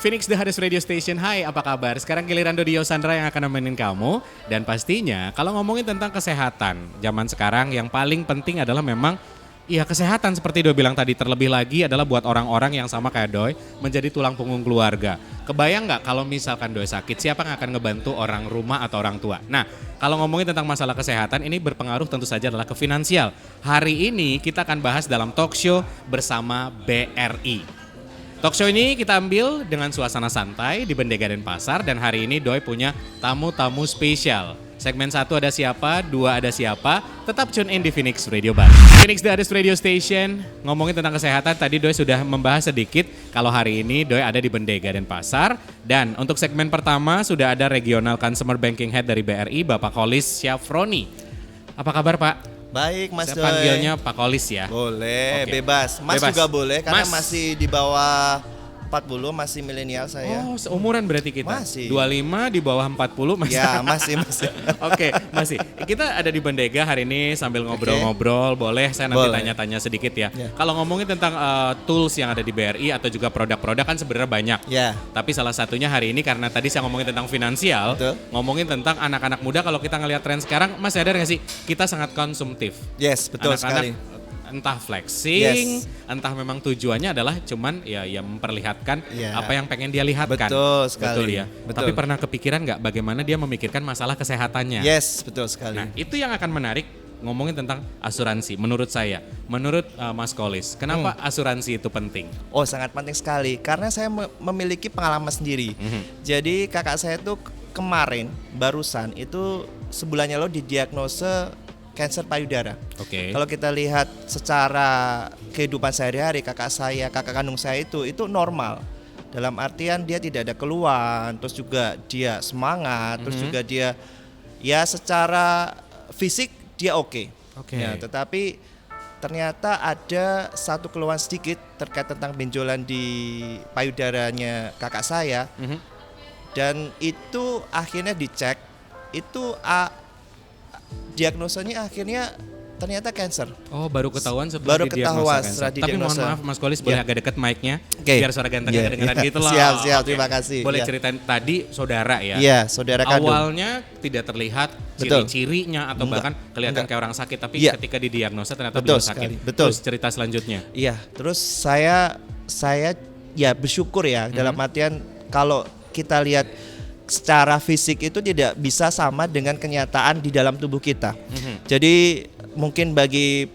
Phoenix The Hardest Radio Station. Hai, apa kabar? Sekarang giliran Dodi Yosandra yang akan nemenin kamu. Dan pastinya kalau ngomongin tentang kesehatan, zaman sekarang yang paling penting adalah memang kesehatan seperti Doi bilang tadi. Terlebih lagi adalah buat orang-orang yang sama kayak Doi menjadi tulang punggung keluarga. Kebayang nggak kalau misalkan Doi sakit, siapa yang akan ngebantu orang rumah atau orang tua? Nah, kalau ngomongin tentang masalah kesehatan ini berpengaruh tentu saja adalah ke finansial. Hari ini kita akan bahas dalam talk show bersama BRI. Talk show ini kita ambil dengan suasana santai di Bendega Denpasar dan hari ini Doi punya tamu-tamu spesial. Segmen 1 ada siapa, 2 ada siapa, tetap tune in di Phoenix Radio Bar. Phoenix The Hardest Radio Station, ngomongin tentang kesehatan, tadi Doi sudah membahas sedikit kalau hari ini Doi ada di Bendega Denpasar. Dan untuk segmen pertama sudah ada Regional Consumer Banking Head dari BRI, Bapak Kolis Syafroni. Apa kabar Pak? Baik Mas Doi. Saya panggilnya Pak Kolis ya. Boleh, Oke. bebas. Mas Bebas. juga boleh karena Mas. masih di bawah 40, masih milenial saya. Oh, seumuran berarti kita. Masih. 25 di bawah 40 masih. Ya, masih. Oke, masih. Kita ada di Bendega hari ini sambil ngobrol-ngobrol. Boleh saya nanti Boleh. tanya-tanya sedikit ya. Ya. Kalau ngomongin tentang tools yang ada di BRI atau juga produk-produk kan sebenarnya banyak. Ya. Tapi salah satunya hari ini karena tadi saya ngomongin tentang finansial, Betul. ngomongin tentang anak-anak muda. Kalau kita ngelihat tren sekarang, Mas sadar nggak sih kita sangat konsumtif. Yes, betul Anak-anak sekali. entah flexing, Yes. entah memang tujuannya adalah cuman ya memperlihatkan Ya. apa yang pengen dia lihatkan. Betul sekali. Betul ya. Betul. Tapi pernah kepikiran nggak bagaimana dia memikirkan masalah kesehatannya? Yes, betul sekali. Nah, itu yang akan menarik ngomongin tentang asuransi menurut saya. Menurut Mas Kolis, kenapa asuransi itu penting? Oh, sangat penting sekali karena saya memiliki pengalaman sendiri. Jadi kakak saya tuh kemarin barusan itu sebulan yang lalu didiagnosa kanker payudara. Oke. Kalau kita lihat secara kehidupan sehari-hari kakak kandung saya itu normal. Dalam artian dia tidak ada keluhan, terus juga dia semangat, terus juga dia ya secara fisik dia oke. Oke. Ya, tetapi ternyata ada satu keluhan sedikit terkait tentang benjolan di payudaranya kakak saya. Dan itu akhirnya dicek, itu diagnosanya akhirnya ternyata kanker. Oh, baru ketahuan setelah Baru didiagnosa ketahuan kanker. setelah Tapi mohon didiagnosa. maaf Mas Kolis boleh Ya. agak dekat mic-nya Oke. biar suara gantengnya Ya, kedengeran ya. gitu loh. Siap, Oke. terima kasih. Boleh Ya. ceritain tadi saudara ya? Iya, saudara kandung. Awalnya tidak terlihat Betul. ciri-cirinya atau Enggak. bahkan kelihatan Enggak. kayak orang sakit, tapi Iya. ketika didiagnosa ternyata Betul beliau sakit. sekali. Betul. Terus cerita selanjutnya. Iya, terus saya ya bersyukur ya dalam artian kalau kita lihat secara fisik itu tidak bisa sama dengan kenyataan di dalam tubuh kita. Jadi mungkin bagi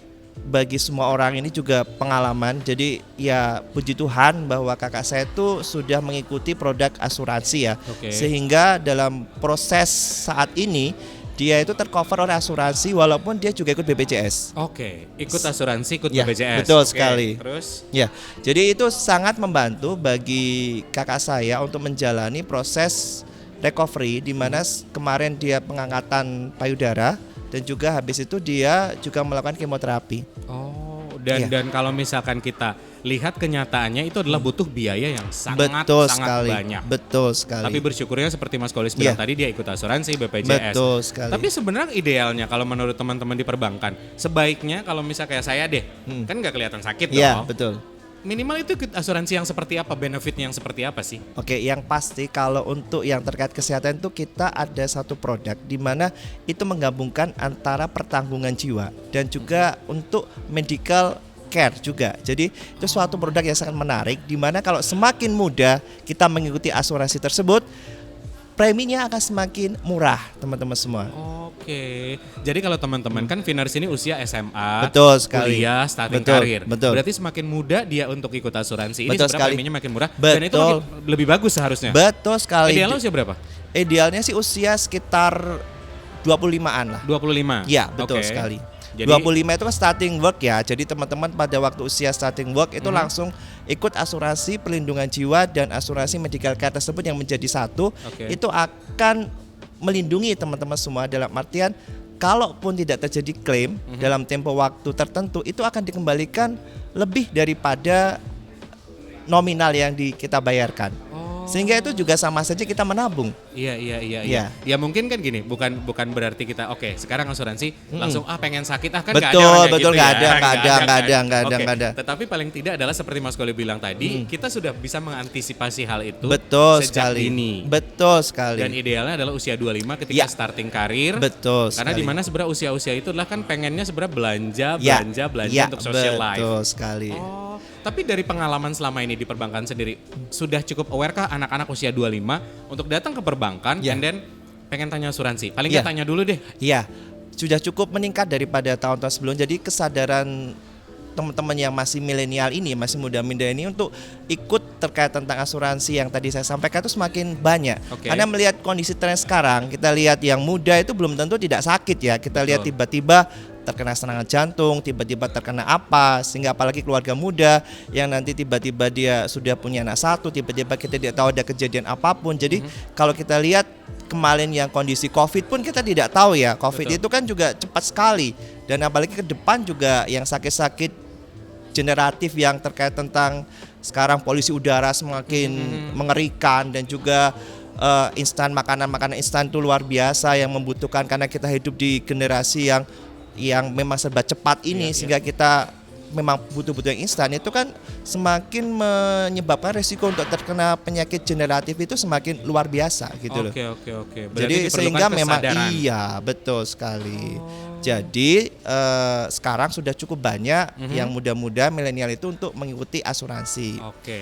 semua orang ini juga pengalaman. Jadi ya puji Tuhan bahwa kakak saya itu sudah mengikuti produk asuransi ya. Oke. Sehingga dalam proses saat ini dia itu tercover oleh asuransi walaupun dia juga ikut BPJS. Oke, ikut asuransi, ikut Ya, BPJS. betul Oke, sekali. Terus? Ya, jadi itu sangat membantu bagi kakak saya untuk menjalani proses recovery di mana kemarin dia pengangkatan payudara dan juga habis itu dia juga melakukan kemoterapi. Oh, dan Iya. kalau misalkan kita lihat kenyataannya itu adalah butuh biaya yang sangat Betul sangat sekali. banyak. Betul sekali. Tapi bersyukurnya seperti Mas Kolis bilang Iya. tadi dia ikut asuransi BPJS. Betul sekali. Tapi sebenarnya idealnya kalau menurut teman-teman di perbankan, sebaiknya kalau misal kayak saya deh, kan nggak kelihatan sakit Iya, dong. betul. Minimal itu ikut asuransi yang seperti apa, benefitnya yang seperti apa sih? Oke, yang pasti kalau untuk yang terkait kesehatan itu kita ada satu produk di mana itu menggabungkan antara pertanggungan jiwa dan juga untuk medical care juga. Jadi itu suatu produk yang sangat menarik di mana kalau semakin mudah kita mengikuti asuransi tersebut, preminya akan semakin murah, teman-teman semua. Oke, jadi kalau teman-teman kan Finars ini usia SMA, Betul sekali. kuliah, starting Betul, karir. betul. Berarti semakin mudah dia untuk ikut asuransi. Ini Betul sebenarnya sekali. preminya makin murah dan itu Betul. makin lebih bagus seharusnya. Betul sekali. Idealnya usia berapa? Idealnya sih usia sekitar 25-an lah. 25. Iya, betul Oke. sekali. Jadi 25 itu kan starting work ya. Jadi teman-teman pada waktu usia starting work itu langsung ikut asuransi perlindungan jiwa dan asuransi medical care tersebut yang menjadi satu. Oke. Itu akan melindungi teman-teman semua dalam artian kalaupun tidak terjadi klaim dalam tempo waktu tertentu itu akan dikembalikan lebih daripada nominal yang kita bayarkan. Oh Sehingga itu juga sama saja kita menabung. Iya. Iya. Ya mungkin kan gini, bukan berarti kita oke, sekarang asuransi langsung pengen sakit kan nggak Betul, ada orang kayak betul, gitu nggak ya. ada, nggak ada, kan? nggak ada, nggak ada, Oke, nggak ada. Tetapi paling tidak adalah seperti Mas Koli bilang tadi, kita sudah bisa mengantisipasi hal itu Betul sejak sekali. dini. Betul sekali. Dan idealnya adalah usia 25 ketika Ya. starting karir. Betul Karena sekali. di mana sebenarnya usia-usia itu adalah kan pengennya sebenarnya belanja Ya. untuk social life. Betul sekali. Oh, tapi dari pengalaman selama ini di perbankan sendiri, sudah cukup aware kah anak-anak usia 25 untuk datang ke perbankan Ya. and then pengen tanya asuransi? Paling Ya. nggak tanya dulu deh. Iya, sudah cukup meningkat daripada tahun-tahun sebelum. Jadi kesadaran teman-teman yang masih milenial ini, masih muda-muda ini untuk ikut terkait tentang asuransi yang tadi saya sampaikan itu semakin banyak. Oke. Karena melihat kondisi tren sekarang, kita lihat yang muda itu belum tentu tidak sakit ya. Kita lihat Betul. tiba-tiba terkena serangan jantung, tiba-tiba terkena apa, sehingga apalagi keluarga muda yang nanti tiba-tiba dia sudah punya anak satu, tiba-tiba kita tidak tahu ada kejadian apapun. Jadi kalau kita lihat kemarin yang kondisi COVID pun kita tidak tahu ya, COVID Betul. itu kan juga cepat sekali, dan apalagi ke depan juga yang sakit-sakit generatif yang terkait tentang sekarang polusi udara semakin mengerikan, dan juga instan makanan instan itu luar biasa yang membutuhkan, karena kita hidup di generasi yang memang serba cepat ini, sehingga kita memang butuh-butuh yang instan. Itu kan semakin menyebabkan resiko untuk terkena penyakit generatif itu semakin luar biasa gitu loh. Oke. Berarti Jadi diperlukan sehingga memang kesadaran. iya, betul sekali. Jadi sekarang sudah cukup banyak yang muda-muda milenial itu untuk mengikuti asuransi. Oke,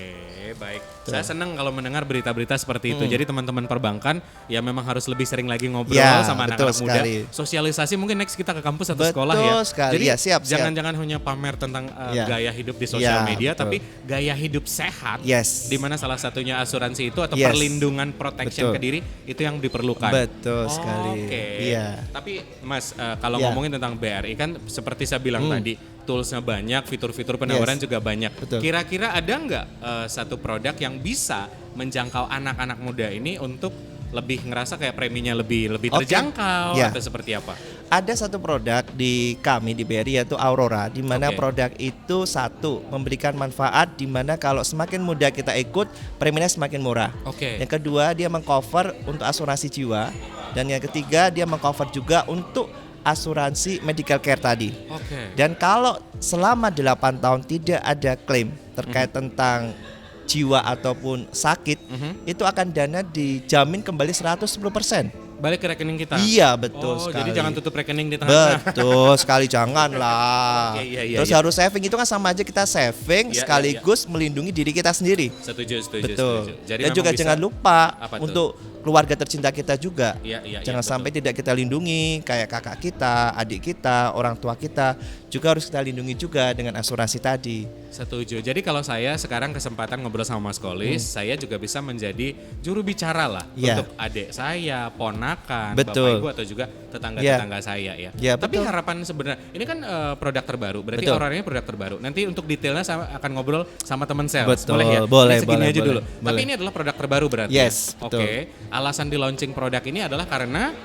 baik. Saya senang kalau mendengar berita-berita seperti itu. Jadi teman-teman perbankan ya memang harus lebih sering lagi ngobrol Ya, sama betul anak-anak muda. sekali. Sosialisasi mungkin next kita ke kampus atau Betul sekolah ya. sekali. Jadi Ya, siap. jangan-jangan hanya pamer tentang Ya. gaya hidup di sosial Ya, media, betul. tapi gaya hidup sehat. Yes. Di mana salah satunya asuransi itu atau Yes. perlindungan protection Betul. ke diri itu yang diperlukan. Betul sekali. Oke. Iya. Tapi Mas, kalau Ya. ngomongin tentang BRI kan seperti saya bilang tadi, toolsnya banyak, fitur-fitur penawaran juga banyak. Betul. Kira-kira ada nggak satu produk yang bisa menjangkau anak-anak muda ini untuk lebih ngerasa kayak preminya lebih Oke. terjangkau Ya. atau seperti apa? Ada satu produk di kami di BRI yaitu Aurora, di mana Oke. produk itu satu memberikan manfaat, di mana kalau semakin muda kita ikut preminya semakin murah. Oke. Yang kedua dia mengcover untuk asuransi jiwa, dan yang ketiga dia mengcover juga untuk asuransi medical care tadi. Oke. Dan kalau selama 8 tahun tidak ada klaim terkait tentang jiwa ataupun sakit, itu akan dana dijamin kembali 110%. Balik ke rekening kita. Iya, betul Oh, sekali. jadi jangan tutup rekening di tengah-tengah. Betul sekali, janganlah. Iya, Terus iya. harus saving, itu kan sama aja kita saving Iya, sekaligus melindungi diri kita sendiri. Setuju. Betul. Jadi Dan memang juga bisa- jangan lupa Apa tuh? untuk keluarga tercinta kita juga. Iya, Jangan betul. sampai tidak kita lindungi, kayak kakak kita, adik kita, orang tua kita, juga harus kita lindungi juga dengan asuransi tadi. Setuju. Jadi kalau saya sekarang kesempatan ngobrol sama Mas Kolis, saya juga bisa menjadi juru bicara lah Ya. untuk adik saya, ponakan, Betul. bapak ibu atau juga tetangga-tetangga saya ya. Ya, Tapi betul. harapan sebenarnya ini kan produk terbaru, berarti Betul. Aurora ini produk terbaru. Nanti untuk detailnya saya akan ngobrol sama teman sales. Betul, Boleh ya? boleh, Ini segini boleh, aja boleh, dulu. Tapi boleh. ini adalah produk terbaru berarti. Yes, ya? betul. Oke. Alasan di launching produk ini adalah karena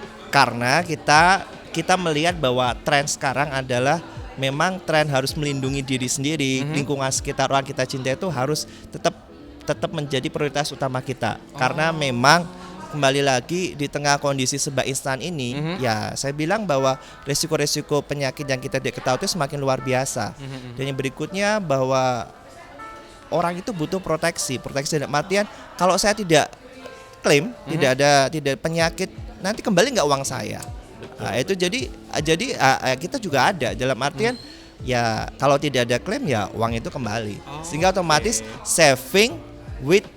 kita melihat bahwa tren sekarang adalah memang tren harus melindungi diri sendiri, lingkungan sekitar orang kita cinta itu harus tetap menjadi prioritas utama kita. Karena memang kembali lagi di tengah kondisi serba instan ini, ya saya bilang bahwa resiko-resiko penyakit yang kita tidak ketahui itu semakin luar biasa. Dan yang berikutnya bahwa orang itu butuh proteksi dalam artian kalau saya tidak klaim, tidak penyakit, nanti kembali nggak uang saya. Nah, itu jadi kita juga ada dalam artian ya kalau tidak ada klaim ya uang itu kembali, sehingga otomatis saving with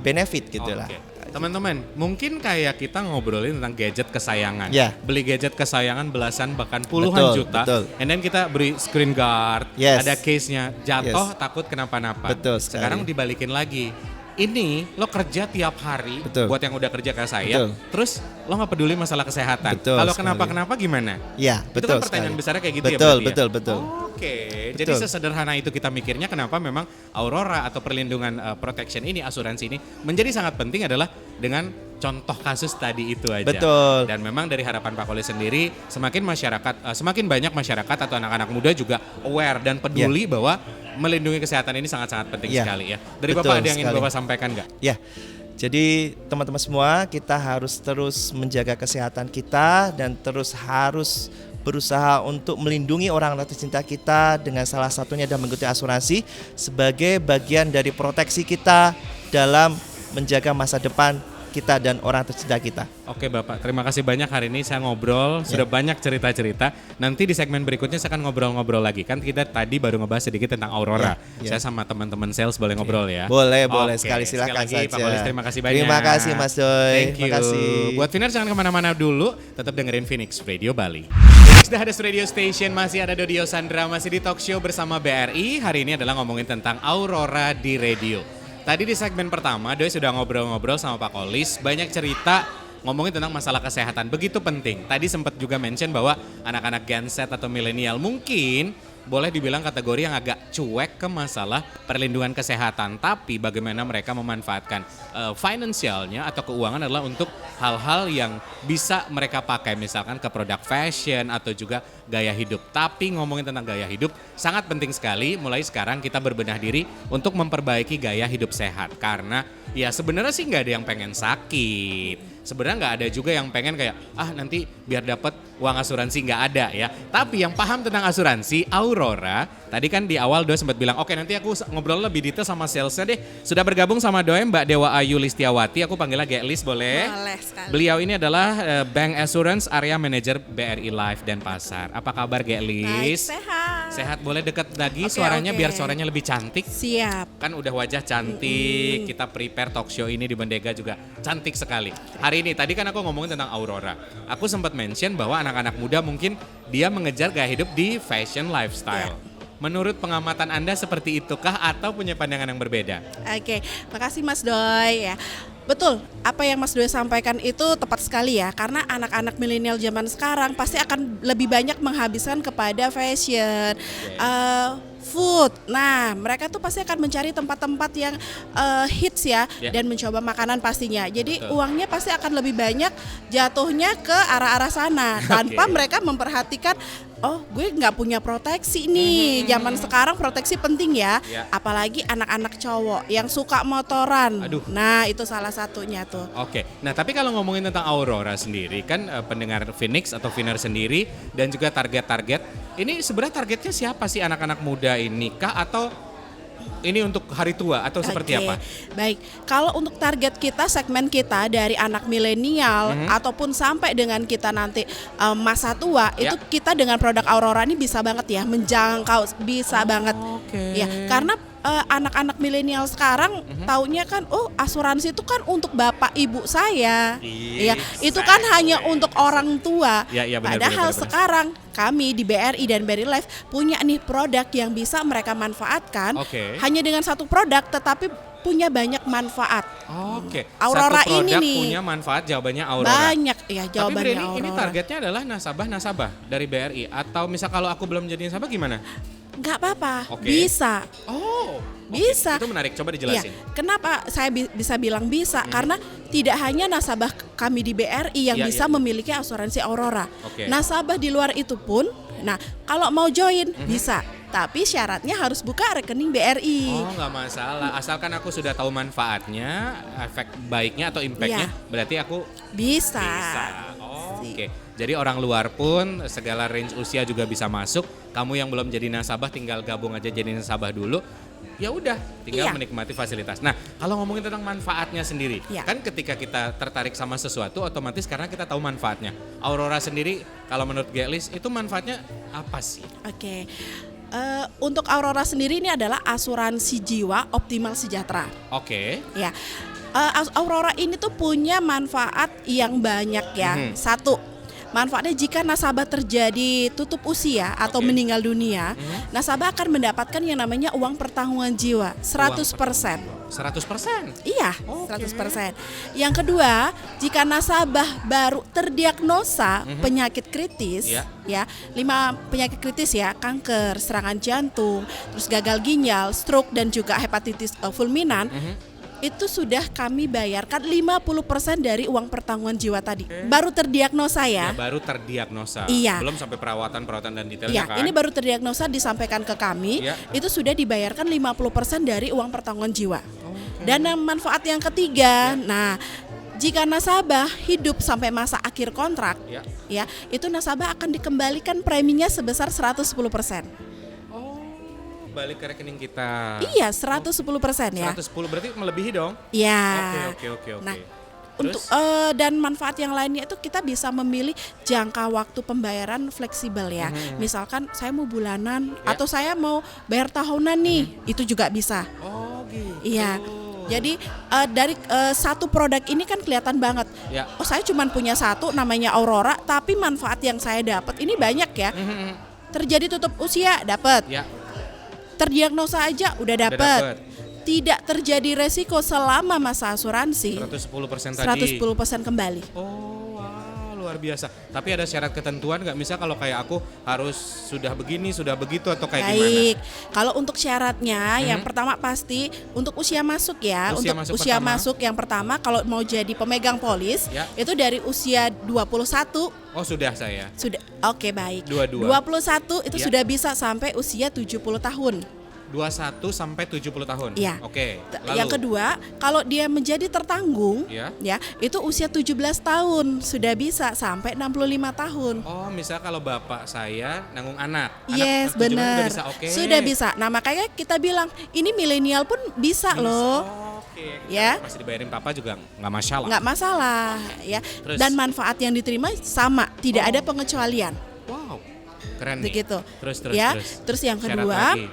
benefit gitulah. Oke. Teman-teman, mungkin kayak kita ngobrolin tentang gadget kesayangan. Ya. Beli gadget kesayangan belasan bahkan puluhan Betul, juta. betul. And then kita beri screen guard, Yes. ada case-nya, jatuh Yes. takut kenapa-napa. Betul sekali. Sekarang dibalikin lagi. Ini lo kerja tiap hari Betul. buat yang udah kerja kayak saya, Betul. terus lo nggak peduli masalah kesehatan. Betul Kalau sekali. kenapa-kenapa gimana? Ya, Itu betul kan pertanyaan sekali. besarnya kayak gitu ya Betul, berarti ya? betul, betul. Oke, jadi Betul. sesederhana itu kita mikirnya kenapa memang Aurora atau perlindungan protection ini, asuransi ini menjadi sangat penting adalah dengan contoh kasus tadi itu aja. Betul. Dan memang dari harapan Pak Kolis sendiri, semakin banyak masyarakat atau anak-anak muda juga aware dan peduli bahwa melindungi kesehatan ini sangat-sangat penting Ya, sekali ya. Dari betul Bapak ada yang ingin sekali. Bapak sampaikan nggak? Ya, Jadi teman-teman semua, kita harus terus menjaga kesehatan kita dan terus harus berusaha untuk melindungi orang tercinta kita dengan salah satunya dan mengikuti asuransi sebagai bagian dari proteksi kita dalam menjaga masa depan kita dan orang tercinta kita. Oke Bapak, terima kasih banyak hari ini saya ngobrol, sudah banyak cerita-cerita. Nanti di segmen berikutnya saya akan ngobrol-ngobrol lagi. Kan kita tadi baru ngebahas sedikit tentang Aurora. Saya sama teman-teman sales boleh ngobrol ya? Boleh Oke, sekali, silakan sekali lagi, saja. Pak Kolis, terima kasih banyak. Terima kasih Mas Doy. Thank you. Terima kasih. Buat Phoenix jangan kemana-mana dulu, tetap dengerin Phoenix Radio Bali. Phoenix The Hardest Radio Station, masih ada Dodio Sandra, masih di talk show bersama BRI. Hari ini adalah ngomongin tentang Aurora di radio. Tadi di segmen pertama, Doi sudah ngobrol-ngobrol sama Pak Kolis, banyak cerita ngomongin tentang masalah kesehatan, begitu penting. Tadi sempat juga mention bahwa anak-anak Gen Z atau milenial mungkin boleh dibilang kategori yang agak cuek ke masalah perlindungan kesehatan. Tapi bagaimana mereka memanfaatkan finansialnya atau keuangan adalah untuk hal-hal yang bisa mereka pakai. Misalkan ke produk fashion atau juga gaya hidup. Tapi ngomongin tentang gaya hidup sangat penting sekali. Mulai sekarang kita berbenah diri untuk memperbaiki gaya hidup sehat. Karena ya sebenarnya sih nggak ada yang pengen sakit. Sebenarnya nggak ada juga yang pengen kayak nanti biar dapat uang asuransi, nggak ada ya. Tapi yang paham tentang asuransi, Aurora, tadi kan di awal Doi sempat bilang, oke nanti aku ngobrol lebih detail sama salesnya deh. Sudah bergabung sama Doi Mbak Dewa Ayu Listiawati, aku panggilnya Gelis boleh? Boleh sekali. Beliau ini adalah Bank Assurance Area Manager BRI Life dan Pasar. Apa kabar Gelis? Baik, sehat. Sehat, boleh dekat lagi Oke, suaranya oke. biar suaranya lebih cantik. Siap. Kan udah wajah cantik, kita prepare talk show ini di Bendega juga cantik sekali. Hari ini tadi kan aku ngomongin tentang Aurora. Aku sempat mention bahwa anak-anak muda mungkin dia mengejar gaya hidup di fashion lifestyle. Menurut pengamatan Anda seperti itukah atau punya pandangan yang berbeda? Oke, makasih Mas Doy ya. Betul, apa yang Mas Doy sampaikan itu tepat sekali ya. Karena anak-anak milenial zaman sekarang pasti akan lebih banyak menghabiskan kepada fashion, food. Nah, mereka tuh pasti akan mencari tempat-tempat yang hits ya, dan mencoba makanan pastinya. Jadi uangnya pasti akan lebih banyak jatuhnya ke arah-arah sana tanpa mereka memperhatikan gue nggak punya proteksi nih. Zaman sekarang proteksi penting ya. Apalagi anak-anak cowok yang suka motoran. Nah, itu salah satunya tuh. Oke, nah tapi kalau ngomongin tentang Aurora sendiri kan pendengar Phoenix atau Finner sendiri dan juga target-target, ini sebenarnya targetnya siapa sih anak-anak muda ini kah atau ini untuk hari tua atau seperti apa? Baik, kalau untuk target kita, segmen kita dari anak milenial ataupun sampai dengan kita nanti masa tua, itu kita dengan produk Aurora ini bisa banget ya menjangkau, bisa banget. Ya, karena anak-anak milenial sekarang taunya kan asuransi itu kan untuk bapak ibu saya. Ya, itu kan hanya untuk orang tua. Padahal sekarang kami di BRI dan BRI Life punya nih produk yang bisa mereka manfaatkan. Hanya dengan satu produk tetapi punya banyak manfaat. Aurora satu produk ini nih punya manfaat, jawabannya Aurora. banyak ya, jawabannya Tapi Aurora. ini targetnya adalah nasabah-nasabah dari BRI atau misal kalau aku belum jadi nasabah gimana? Nggak apa-apa, bisa. Bisa. Itu menarik, coba dijelasin. Kenapa saya bisa bilang bisa? Karena tidak hanya nasabah kami di BRI yang bisa memiliki asuransi Aurora. Nasabah di luar itu pun, nah kalau mau join bisa. Tapi syaratnya harus buka rekening BRI. Nggak masalah, asalkan aku sudah tahu manfaatnya, efek baiknya atau impactnya, berarti aku bisa. Jadi orang luar pun segala range usia juga bisa masuk. Kamu yang belum jadi nasabah tinggal gabung aja jadi nasabah dulu. Ya udah, tinggal menikmati fasilitas. Nah, kalau ngomongin tentang manfaatnya sendiri, kan ketika kita tertarik sama sesuatu, otomatis karena kita tahu manfaatnya. Aurora sendiri, kalau menurut Gelis, itu manfaatnya apa sih? Untuk Aurora sendiri ini adalah asuransi jiwa optimal sejahtera. Ya, Aurora ini tuh punya manfaat yang banyak ya. Satu, manfaatnya jika nasabah terjadi tutup usia atau meninggal dunia, nasabah akan mendapatkan yang namanya uang pertanggungan jiwa 100%. 100%? Iya, 100%. Yang kedua, jika nasabah baru terdiagnosa penyakit kritis, 5 penyakit kritis ya, kanker, serangan jantung, terus gagal ginjal, stroke dan juga hepatitis fulminan, itu sudah kami bayarkan 50% dari uang pertanggungan jiwa tadi. Baru terdiagnosa ya. Baru terdiagnosa. Belum sampai perawatan dan detailnya kan. Ini baru terdiagnosa disampaikan ke kami, itu sudah dibayarkan 50% dari uang pertanggungan jiwa. Dan manfaat yang ketiga, nah jika nasabah hidup sampai masa akhir kontrak, ya itu nasabah akan dikembalikan preminya sebesar 110%. Oh, balik ke rekening kita. Iya, 110% ya. 110 berarti melebihi dong? Ya. Oke. Nah, Terus? untuk dan manfaat yang lainnya itu kita bisa memilih jangka waktu pembayaran fleksibel ya. Misalkan saya mau bulanan atau saya mau bayar tahunan nih, itu juga bisa. Oh gitu. Iya. Jadi dari satu produk ini kan kelihatan banget. Ya. Oh, saya cuma punya satu namanya Aurora, tapi manfaat yang saya dapat ini banyak ya. Terjadi tutup usia dapat. Ya. Terdiagnosa aja udah dapat. Tidak terjadi resiko selama masa asuransi. 110% tadi. 110% kembali. Oh, wah, luar biasa. Tapi ada syarat ketentuan nggak? Misal kalau kayak aku harus sudah begini, sudah begitu atau kayak gimana? Baik, kalau untuk syaratnya yang pertama pasti untuk usia masuk ya. Usia untuk masuk usia pertama. masuk yang pertama kalau mau jadi pemegang polis itu dari usia 21. Oh, sudah saya. Sudah, oke baik. 22. 21 itu sudah bisa sampai usia 70 tahun. 21 sampai 70 tahun. Iya. Oke. Lalu? Yang kedua, kalau dia menjadi tertanggung, ya itu usia 17 tahun sudah bisa sampai 65 tahun. Oh, misal kalau bapak saya nanggung anak. Yes, anak 17 benar. Udah bisa, oke. Sudah bisa. Nah, makanya kita bilang ini milenial pun bisa loh. Oke. Ya. Masih dibayarin papa juga nggak masalah. Nggak masalah ya. Terus? Dan manfaat yang diterima sama, tidak ada pengecualian. Wow. Keren nih. Begitu. Terus. Terus yang Syarat kedua lagi.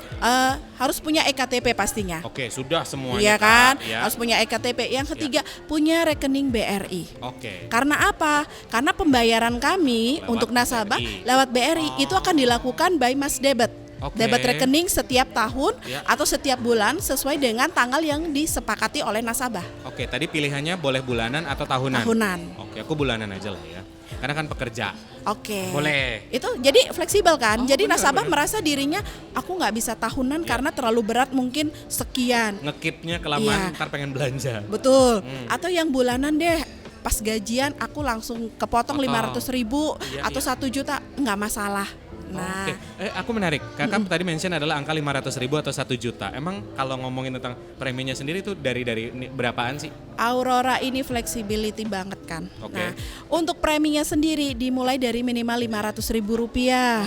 harus punya EKTP pastinya. Oke, sudah semuanya. Iya kan? Kak, ya. Harus punya EKTP. Yang ketiga punya rekening BRI. Oke. Karena apa? Karena pembayaran kami Lewat untuk nasabah BRI. lewat BRI itu akan dilakukan by Mas Debit. Oke. Debit rekening setiap tahun Ya. atau setiap bulan sesuai dengan tanggal yang disepakati oleh nasabah. Oke, tadi pilihannya boleh bulanan atau tahunan? Tahunan. Oke, aku bulanan aja lah ya. Karena kan pekerja. Oke. Boleh. Itu jadi fleksibel kan. Oh, jadi benar, nasabah benar. merasa dirinya aku nggak bisa tahunan karena terlalu berat mungkin sekian. Ngekipnya kelamaan Iya. ntar pengen belanja. Betul. Atau yang bulanan deh. Pas gajian aku langsung kepotong Potong. 500.000 Iya, atau iya. 1 juta nggak masalah. Nah, Oke, aku menarik. Kakak tadi mention adalah angka 500.000 atau 1 juta. Emang kalau ngomongin tentang preminya sendiri itu dari berapaan sih? Aurora ini flexibility banget kan. Oke. Nah, untuk preminya sendiri dimulai dari minimal Rp500.000.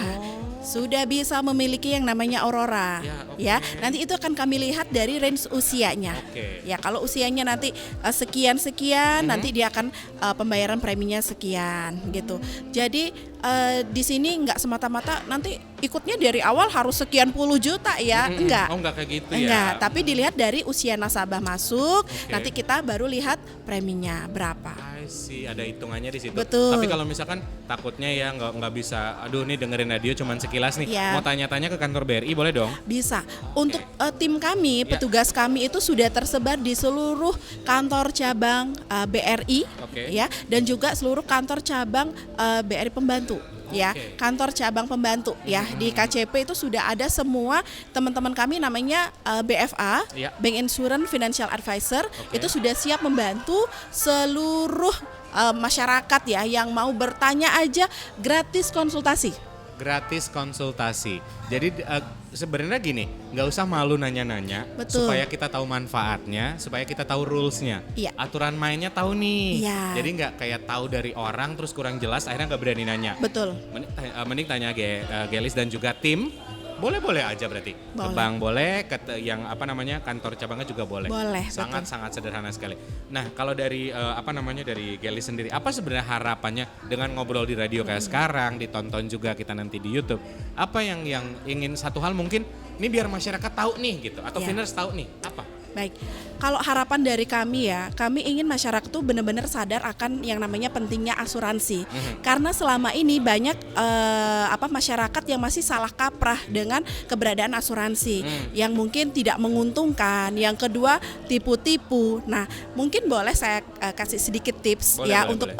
Sudah bisa memiliki yang namanya Aurora. Ya, oke. Ya, nanti itu akan kami lihat dari range usianya. Oke. Ya, kalau usianya nanti sekian-sekian, nanti dia akan pembayaran preminya sekian gitu. Jadi di sini nggak semata-mata nanti ikutnya dari awal harus sekian puluh juta ya, enggak. Oh, enggak kayak gitu ya. Enggak, tapi dilihat dari usia nasabah masuk, Oke. nanti kita baru lihat preminya berapa. I see, ada hitungannya di situ. Betul. Tapi kalau misalkan takutnya ya nggak bisa, aduh nih dengerin radio cuman sekilas nih. Iya. Mau tanya-tanya ke kantor BRI boleh dong? Bisa. Untuk tim kami, Ya. petugas kami itu sudah tersebar di seluruh kantor cabang BRI, Oke. ya, dan juga seluruh kantor cabang BRI pembantu. Ya, Oke. kantor cabang pembantu ya di KCP itu sudah ada semua teman-teman kami namanya BFA, Ya. Bank Insurance Financial Advisor, Oke. itu sudah siap membantu seluruh masyarakat ya yang mau bertanya aja gratis konsultasi. Gratis konsultasi. Jadi sebenarnya gini, nggak usah malu nanya-nanya, Betul. supaya kita tahu manfaatnya, supaya kita tahu rulesnya, Iya. aturan mainnya tahu nih. Iya. Jadi nggak kayak tahu dari orang terus kurang jelas, akhirnya nggak berani nanya. Betul. Mending tanya Gelis dan juga tim. Boleh-boleh aja berarti. Ke Boleh. bank boleh, yang apa namanya kantor cabangnya juga boleh. Boleh, Sangat sederhana sekali. Nah, kalau dari dari Gelis sendiri, apa sebenarnya harapannya dengan ngobrol di radio kayak sekarang, ditonton juga kita nanti di YouTube? Apa yang ingin satu hal mungkin ini biar masyarakat tahu nih gitu atau Iya. Finers tahu nih, apa? Baik, kalau harapan dari kami ya, kami ingin masyarakat tuh benar-benar sadar akan yang namanya pentingnya asuransi. Karena selama ini banyak masyarakat yang masih salah kaprah dengan keberadaan asuransi, yang mungkin tidak menguntungkan. Yang kedua, tipu-tipu. Nah, mungkin boleh saya kasih sedikit tips Boleh, untuk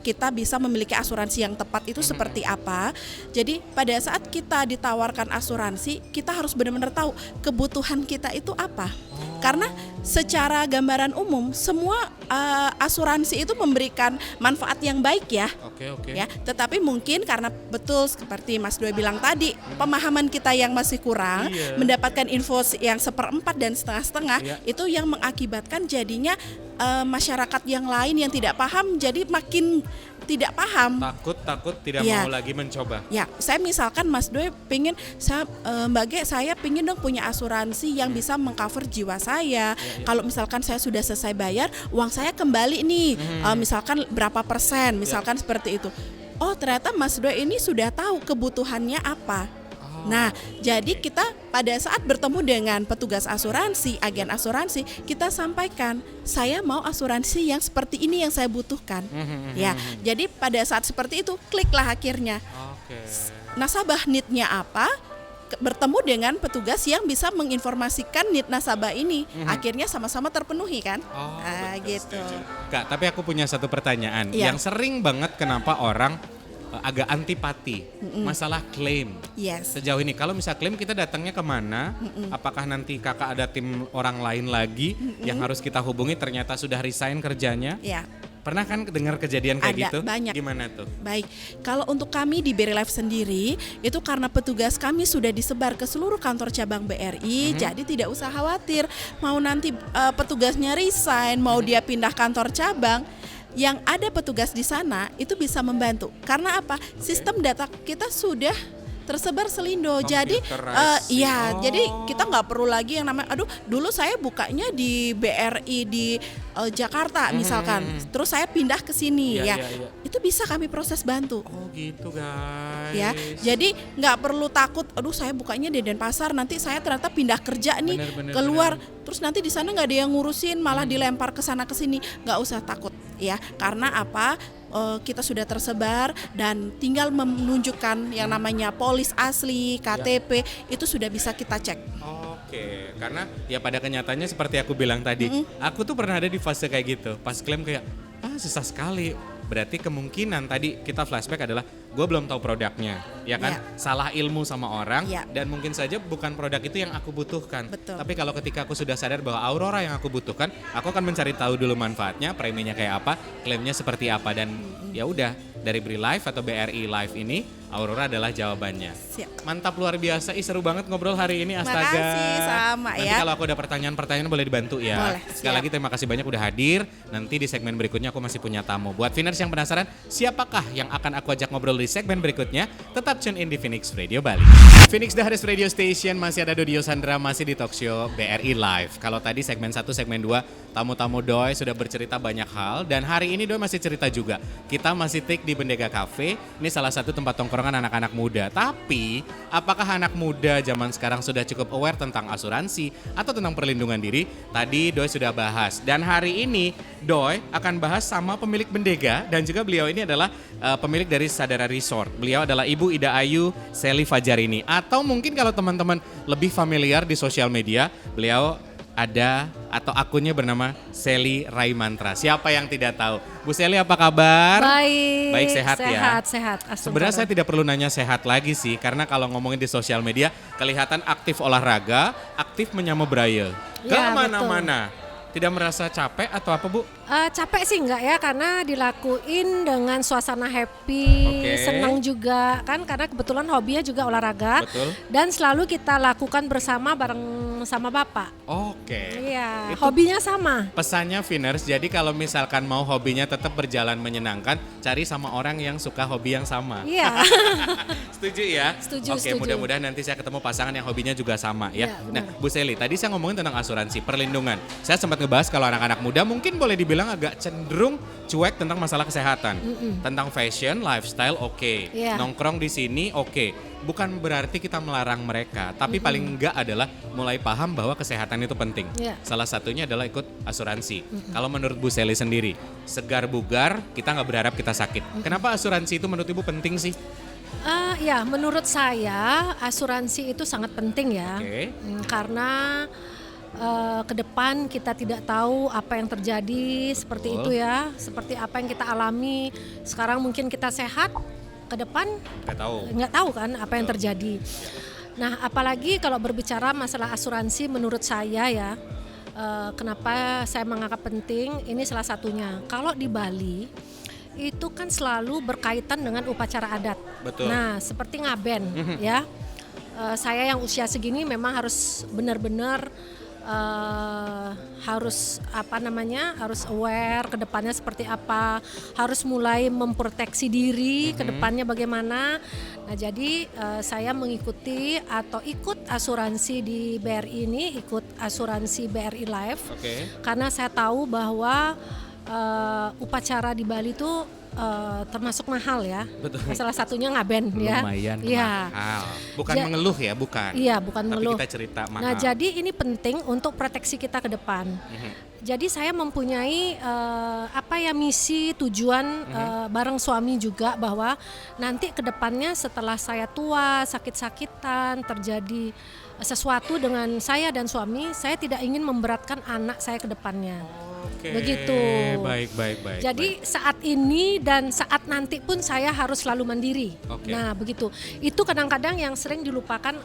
kita bisa memiliki asuransi yang tepat itu seperti apa. Jadi pada saat kita ditawarkan asuransi, kita harus benar-benar tahu kebutuhan kita itu apa. Karena secara gambaran umum semua asuransi itu memberikan manfaat yang baik ya. Oke. Ya, tetapi mungkin karena betul seperti Mas Doi bilang tadi, pemahaman kita yang masih kurang, Iya. mendapatkan info yang 1/4 dan setengah-setengah, Iya. itu yang mengakibatkan jadinya masyarakat yang lain yang tidak paham jadi makin tidak paham. Takut tidak Iya. mau lagi mencoba. Ya, saya misalkan Mas Doi pingin, Mbak Ge, saya pingin dong punya asuransi yang bisa mengcover jiwa saya. Kalau misalkan saya sudah selesai bayar, uang saya kembali nih, misalkan berapa persen, misalkan seperti itu. Oh, ternyata Mas Doi ini sudah tahu kebutuhannya apa. Nah, jadi kita pada saat bertemu dengan petugas asuransi, agen asuransi, kita sampaikan, saya mau asuransi yang seperti ini yang saya butuhkan. Ya, jadi pada saat seperti itu, kliklah akhirnya. Oke. Nasabah need-nya apa, bertemu dengan petugas yang bisa menginformasikan need nasabah ini. Akhirnya sama-sama terpenuhi kan. Oh, Nah, betul, gitu. setuju. Kak, tapi aku punya satu pertanyaan. Iya. Yang sering banget kenapa orang agak antipati masalah klaim. Yes. Sejauh ini kalau misal klaim kita datangnya kemana? Apakah nanti kakak ada tim orang lain lagi yang harus kita hubungi ternyata sudah resign kerjanya? Ya. Pernah kan dengar kejadian kayak Ada, gitu? banyak. Gimana tuh? Baik, kalau untuk kami di BRI Life sendiri, itu karena petugas kami sudah disebar ke seluruh kantor cabang BRI, jadi tidak usah khawatir. Mau nanti petugasnya resign, mau dia pindah kantor cabang, yang ada petugas di sana itu bisa membantu. Karena apa? Sistem data kita sudah tersebar selindo. Jadi Computerized. jadi kita nggak perlu lagi yang namanya aduh dulu saya bukanya di BRI di Jakarta misalkan. Terus saya pindah ke sini Iya, ya. iya. Itu bisa kami proses bantu. Oh gitu guys. Ya, jadi nggak perlu takut. Aduh, saya bukanya di Denpasar, nanti saya ternyata pindah kerja nih Bener, keluar, terus nanti di sana nggak ada yang ngurusin, malah dilempar ke sana ke sini. Nggak usah takut, ya. Karena apa? Kita sudah tersebar dan tinggal menunjukkan yang namanya polis asli, KTP itu sudah bisa kita cek. Oke, karena ya pada kenyataannya seperti aku bilang tadi, aku tuh pernah ada di fase kayak gitu. Pas klaim kayak, susah sekali. Berarti kemungkinan tadi kita flashback adalah gue belum tahu produknya, ya kan? Ya. Salah ilmu sama orang Ya. dan mungkin saja bukan produk itu yang aku butuhkan. Betul. Tapi kalau ketika aku sudah sadar bahwa Aurora yang aku butuhkan, aku akan mencari tahu dulu manfaatnya, preminya kayak apa, klaimnya seperti apa dan ya udah dari BRI Life atau BRI Life ini Aurora adalah jawabannya. Siap. Mantap luar biasa, seru banget ngobrol hari ini astaga. Makasih, sama Nanti ya. kalau aku ada pertanyaan-pertanyaan boleh dibantu ya. Boleh, Sekali siap. lagi terima kasih banyak udah hadir. Nanti di segmen berikutnya aku masih punya tamu. Buat Viners yang penasaran siapakah yang akan aku ajak ngobrol di segmen berikutnya, tetap tune in di Phoenix Radio Bali. Phoenix The Hardest Radio Station, masih ada Dodi Sandra, masih di talk show BRI Live. Kalau tadi segmen 1, segmen 2, tamu-tamu Doi sudah bercerita banyak hal. Dan hari ini Doi masih cerita juga. Kita masih take di Bendega Cafe. Ini salah satu tempat tongkrongan anak-anak muda. Tapi, apakah anak muda zaman sekarang sudah cukup aware tentang asuransi atau tentang perlindungan diri? Tadi Doi sudah bahas. Dan hari ini Doi akan bahas sama pemilik Bendega. Dan juga beliau ini adalah pemilik dari Sadara Resort. Beliau adalah Ibu Ida Ayu Seli Fajarini. Atau mungkin kalau teman-teman lebih familiar di sosial media, beliau ada atau akunnya bernama Seli Raimantra. Siapa yang tidak tahu? Bu Seli apa kabar? Baik. Baik, sehat ya? Sehat. Sebenarnya saya tidak perlu nanya sehat lagi sih, karena kalau ngomongin di sosial media kelihatan aktif olahraga, aktif menyama braille. Ya, Kemana-mana. Tidak merasa capek atau apa Bu? Capek sih enggak ya, karena dilakuin dengan suasana happy, Oke. senang juga kan, karena kebetulan hobinya juga olahraga. Betul. Dan selalu kita lakukan bersama bareng sama Bapak. Oke. Iya, Itu hobinya sama. pesannya Viners, jadi kalau misalkan mau hobinya tetap berjalan menyenangkan, cari sama orang yang suka hobi yang sama. Iya. Setuju ya? Setuju, Oke, setuju. mudah-mudahan nanti saya ketemu pasangan yang hobinya juga sama ya. Iya, benar. Nah, Bu Seli, tadi saya ngomongin tentang asuransi, perlindungan. Saya sempat ngebahas kalau anak-anak muda mungkin boleh dibilang agak cenderung cuek tentang masalah kesehatan. Tentang fashion, lifestyle oke. Iya. Nongkrong di sini oke. Bukan berarti kita melarang mereka, tapi paling enggak adalah mulai paham bahwa kesehatan itu penting. Iya. Salah satunya adalah ikut asuransi. Kalau menurut Bu Seli sendiri, segar bugar kita nggak berharap kita sakit. Kenapa asuransi itu menurut Ibu penting sih? Ya, menurut saya asuransi itu sangat penting ya. Oke. Karena ke depan kita tidak tahu apa yang terjadi, seperti Betul. itu ya, seperti apa yang kita alami. Sekarang mungkin kita sehat, ke depan Nggak tahu. nggak tahu kan apa yang terjadi. Nah, apalagi kalau berbicara masalah asuransi, menurut saya ya, Kenapa saya menganggap penting? Ini salah satunya. Kalau di Bali itu kan selalu berkaitan dengan upacara adat. Betul. Nah, seperti ngaben, ya. Saya yang usia segini memang harus benar-benar harus harus aware ke depannya seperti apa, harus mulai memproteksi diri ke depannya bagaimana. Nah, jadi saya mengikuti atau ikut asuransi di BRI ini, ikut asuransi BRI Life. Karena saya tahu bahwa upacara di Bali itu termasuk mahal ya. Betul. Salah satunya ngaben ya. Lumayan ya. mahal. Bukan mengeluh ya, bukan. Iya, bukan Tapi mengeluh. kita cerita mahal. Nah, jadi ini penting untuk proteksi kita ke depan. Jadi saya mempunyai misi, tujuan bareng suami juga bahwa nanti ke depannya setelah saya tua, sakit-sakitan, terjadi sesuatu dengan saya dan suami, saya tidak ingin memberatkan anak saya ke depannya. Begitu. Baik. Jadi saat ini dan saat nanti pun saya harus selalu mandiri. Nah, begitu. Itu kadang-kadang yang sering dilupakan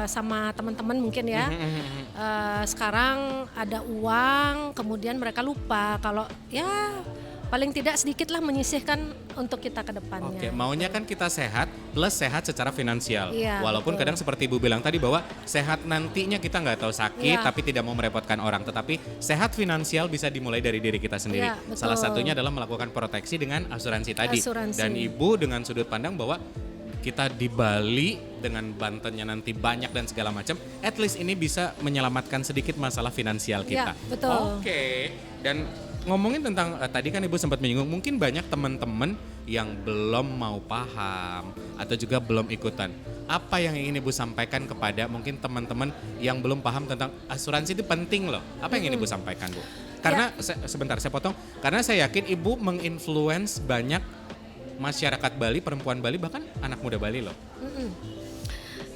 sama teman-teman mungkin ya. Sekarang ada uang, kemudian mereka lupa kalau ya paling tidak sedikitlah menyisihkan untuk kita ke depannya. Maunya kan kita sehat plus sehat secara finansial. Iya, Walaupun betul. kadang seperti Ibu bilang tadi bahwa sehat nantinya kita nggak tahu sakit Iya. tapi tidak mau merepotkan orang. Tetapi sehat finansial bisa dimulai dari diri kita sendiri. Iya, betul. Salah satunya adalah melakukan proteksi dengan asuransi tadi. Asuransi. Dan Ibu dengan sudut pandang bahwa kita di Bali dengan Bantennya nanti banyak dan segala macam, at least ini bisa menyelamatkan sedikit masalah finansial kita. Ya, betul. Dan ngomongin tentang tadi kan Ibu sempat menyinggung mungkin banyak teman-teman yang belum mau paham atau juga belum ikutan. Apa yang ingin Ibu sampaikan kepada mungkin teman-teman yang belum paham tentang asuransi itu penting loh. Apa yang ingin Ibu sampaikan, Bu? Karena sebentar saya potong, karena saya yakin Ibu menginfluence banyak masyarakat Bali, perempuan Bali, bahkan anak muda Bali loh.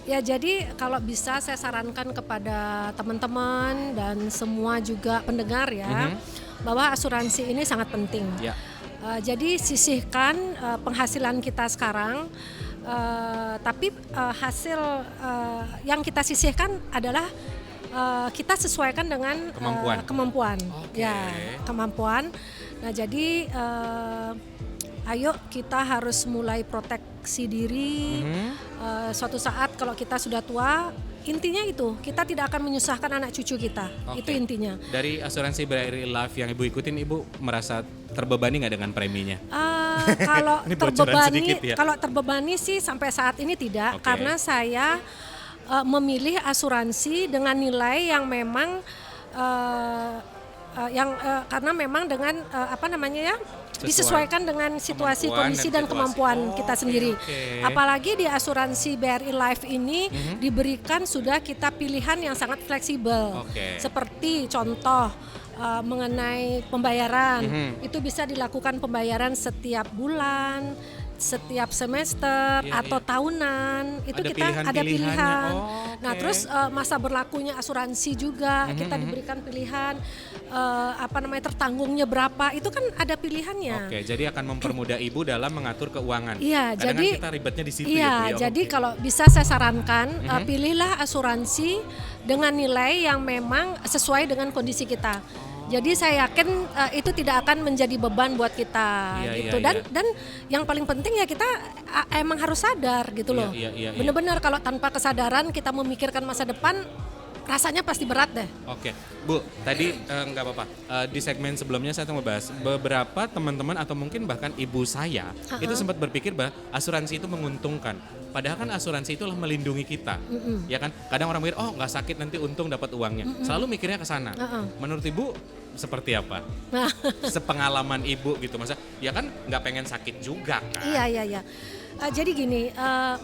Ya, jadi kalau bisa saya sarankan kepada teman-teman dan semua juga pendengar ya, bahwa asuransi ini sangat penting. Ya. Jadi sisihkan penghasilan kita sekarang, tapi hasil yang kita sisihkan adalah kita sesuaikan dengan kemampuan. Ya, kemampuan. Nah, jadi ayo kita harus mulai proteksi diri. Suatu saat kalau kita sudah tua, intinya itu kita tidak akan menyusahkan anak cucu kita. Itu intinya. Dari asuransi BRI Life yang Ibu ikutin, Ibu merasa terbebani nggak dengan preminya? Kalau Ini bocoran sedikit ya. kalau terbebani sih sampai saat ini tidak, karena saya memilih asuransi dengan nilai yang memang karena memang dengan disesuaikan dengan situasi, kondisi dan kemampuan kita sendiri. Apalagi di asuransi BRI Life ini diberikan sudah kita pilihan yang sangat fleksibel. Seperti contoh mengenai pembayaran, itu bisa dilakukan pembayaran setiap bulan, setiap semester atau tahunan. Itu Ada kita ada pilihan-pilihannya. pilihan. Nah, terus masa berlakunya asuransi juga kita diberikan pilihan tertanggungnya berapa. Itu kan ada pilihannya. Jadi akan mempermudah Ibu dalam mengatur keuangan. Iya, Kadang jadi kita ribetnya di situ iya, ya, Bu, ya. jadi kalau bisa saya sarankan pilihlah asuransi dengan nilai yang memang sesuai dengan kondisi kita. Jadi saya yakin itu tidak akan menjadi beban buat kita gitu. Dan yang paling penting ya kita emang harus sadar gitu loh. Benar-benar kalau tanpa kesadaran kita memikirkan masa depan, rasanya pasti berat deh. Bu, tadi nggak apa-apa. Di segmen sebelumnya saya mau bahas beberapa teman-teman atau mungkin bahkan ibu saya itu sempat berpikir bahwa asuransi itu menguntungkan. Padahal kan asuransi itulah melindungi kita, ya kan? Kadang orang mikir, oh nggak sakit nanti untung dapat uangnya. Selalu mikirnya ke sana. Menurut Ibu seperti apa? Sepengalaman Ibu gitu, masa? Ya kan nggak pengen sakit juga kan? Iya. Jadi gini,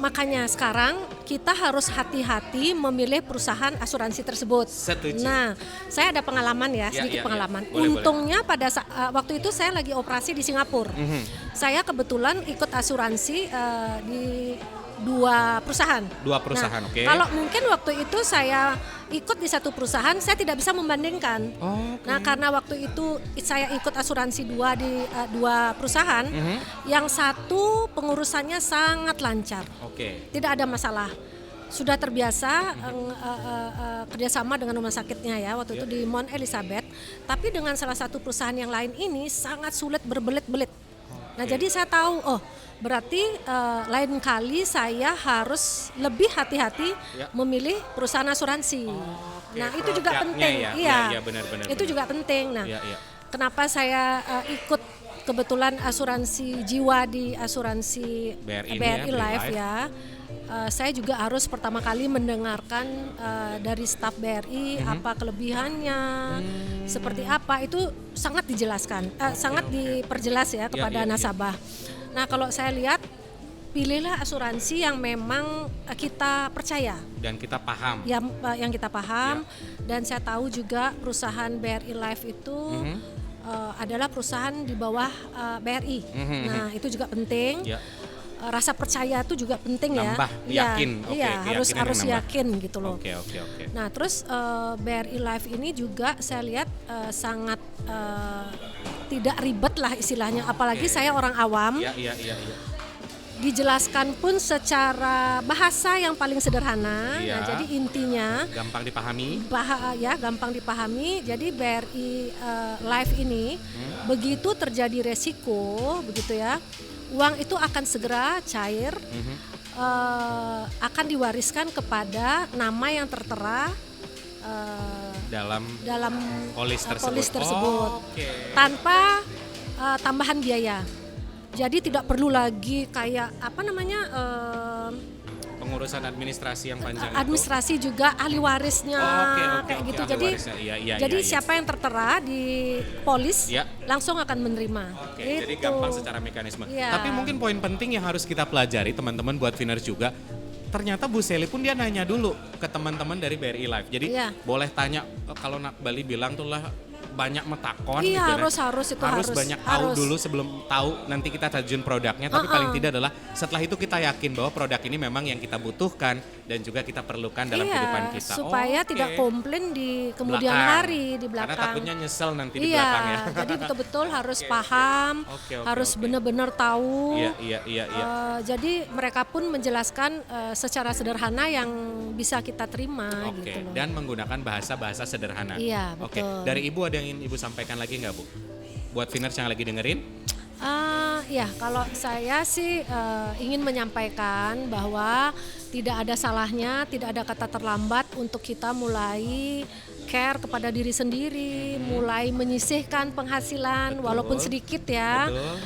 makanya sekarang kita harus hati-hati memilih perusahaan asuransi tersebut. Setuju. Nah, saya ada pengalaman ya, sedikit pengalaman. Boleh. Untungnya pada waktu itu saya lagi operasi di Singapura. Saya kebetulan ikut asuransi di dua perusahaan. Nah, kalau mungkin waktu itu saya ikut di satu perusahaan, saya tidak bisa membandingkan. Nah, karena waktu itu saya ikut asuransi dua perusahaan, yang satu pengurusannya sangat lancar, tidak ada masalah. sudah terbiasa kerjasama dengan rumah sakitnya ya, waktu itu di Mount Elizabeth. Tapi dengan salah satu perusahaan yang lain ini sangat sulit berbelit-belit. Nah jadi saya tahu, oh berarti lain kali saya harus lebih hati-hati memilih perusahaan asuransi. Nah itu juga penting, iya, benar-benar. Itu juga penting. Nah, Iya, iya. kenapa saya ikut kebetulan asuransi jiwa di asuransi BRI BRI ya, Life ya. Saya juga harus pertama kali mendengarkan dari staf BRI apa kelebihannya, seperti apa itu sangat dijelaskan, sangat diperjelas ya kepada nasabah. Nah kalau saya lihat, pilihlah asuransi yang memang kita percaya Dan kita paham. yang kita paham, dan saya tahu juga perusahaan BRI Life itu adalah perusahaan di bawah BRI. Nah itu juga penting. Ya. Rasa percaya itu juga penting Nambah, ya. yakin. Oke, Iya, harus keyakinan yang nambah. yakin gitu loh. Oke. Nah, terus BRI Life ini juga saya lihat sangat tidak ribet lah istilahnya, apalagi saya orang awam. Iya. Dijelaskan pun secara bahasa yang paling sederhana. Iya. Nah, jadi intinya Gampang dipahami. gampang dipahami. Jadi BRI Life ini begitu terjadi resiko, begitu ya, uang itu akan segera cair, akan diwariskan kepada nama yang tertera dalam polis tersebut. polis tersebut, Oke. tanpa tambahan biaya. Jadi tidak perlu lagi kayak Pengurusan administrasi yang panjang administrasi juga ahli warisnya kayak gitu. ahli Jadi warisnya. Iya. jadi siapa yang tertera di polis Ya. langsung akan menerima. Oke, jadi gampang secara mekanisme. Iya. Tapi mungkin poin penting yang harus kita pelajari teman-teman buat Viners juga, ternyata Bu Seli pun dia nanya dulu ke teman-teman dari BRI Life. Jadi Iya. boleh tanya, kalau Nak Bali bilang tuh lah banyak metakon Iya, gitu kan. harus banyak tahu harus. dulu sebelum tahu nanti kita terjun produknya, tapi paling tidak adalah setelah itu kita yakin bahwa produk ini memang yang kita butuhkan dan juga kita perlukan dalam kehidupan kita. Supaya Oke. tidak komplain di kemudian Belakang. hari di belakang. Karena takutnya nyesel nanti di Iya, belakang ya. jadi betul-betul harus paham, Oke, harus oke. benar-benar tahu. Iya. Jadi mereka pun menjelaskan secara sederhana yang bisa kita terima Oke, gitu loh. dan menggunakan bahasa-bahasa sederhana. Iya, Oke, betul. dari Ibu ada yang ingin Ibu sampaikan lagi nggak, Bu? Buat Viners yang lagi dengerin? Ya, kalau saya sih ingin menyampaikan bahwa tidak ada salahnya, tidak ada kata terlambat untuk kita mulai care kepada diri sendiri, mulai menyisihkan penghasilan walaupun sedikit ya. Betul.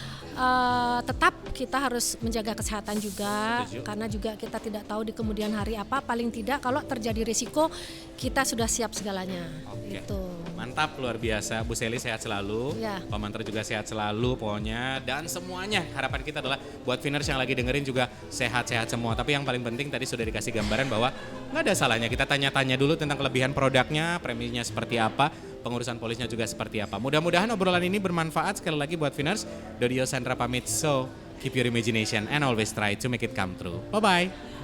Tetap kita harus menjaga kesehatan juga. Setuju. Karena juga kita tidak tahu di kemudian hari apa, paling tidak kalau terjadi risiko kita sudah siap segalanya. Oke. Gitu. Mantap, luar biasa. Bu Seli sehat selalu. Ya. Pak Mantra juga sehat selalu pokoknya. Dan semuanya harapan kita adalah buat Viners yang lagi dengerin juga sehat-sehat semua. Tapi yang paling penting tadi sudah dikasih gambaran bahwa nggak ada salahnya kita tanya-tanya dulu tentang kelebihan produknya, preminya seperti apa, pengurusan polisnya juga seperti apa. Mudah-mudahan obrolan ini bermanfaat. Sekali lagi buat Viners, Dodio Sandra pamit. So, keep your imagination and always try to make it come true. Bye-bye.